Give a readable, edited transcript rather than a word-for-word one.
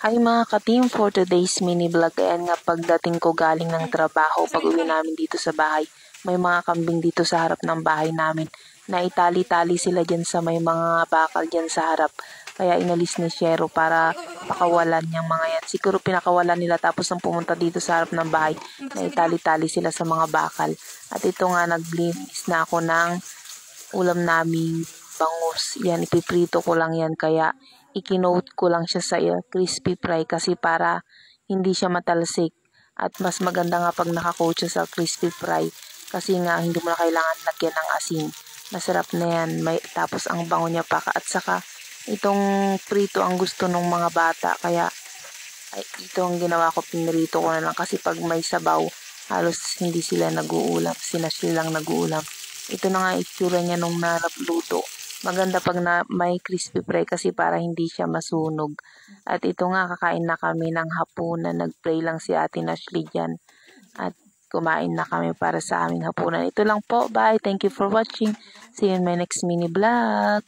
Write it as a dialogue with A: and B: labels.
A: Hi mga ka-team, for today's mini vlog, ayan nga pagdating ko galing ng trabaho, pag uwi namin dito sa bahay, may mga kambing dito sa harap ng bahay namin. Naitali-tali sila dyan sa may mga bakal dyan sa harap. Kaya inalis ni Shero para pakawalan niyang mga yan. Siguro pinakawalan nila tapos nang pumunta dito sa harap ng bahay, naitali-tali sila sa mga bakal. At ito nga naglinis na ako ng ulam naming bangus. Yan, ipiprito ko lang yan kaya ikinote ko lang siya sa crispy fry kasi para hindi siya matalsik. At mas maganda nga pag nakacoat siya sa crispy fry kasi nga hindi mo na kailangan lagyan ng asin. Masarap na yan. Tapos ang bango niya pa. At saka itong prito ang gusto ng mga bata kaya ito ang ginawa ko, pinrito ko na lang kasi pag may sabaw halos hindi sila nag-uulam, silang nag-uulam. Ito na nga itsura niya nung naluluto. Maganda pag may crispy fry kasi para hindi siya masunog. At ito nga, kakain na kami ng hapunan. Nag-pray lang si Ate Ashley dyan. At kumain na kami para sa aming hapunan. Ito lang po. Bye. Thank you for watching. See you in my next mini vlog.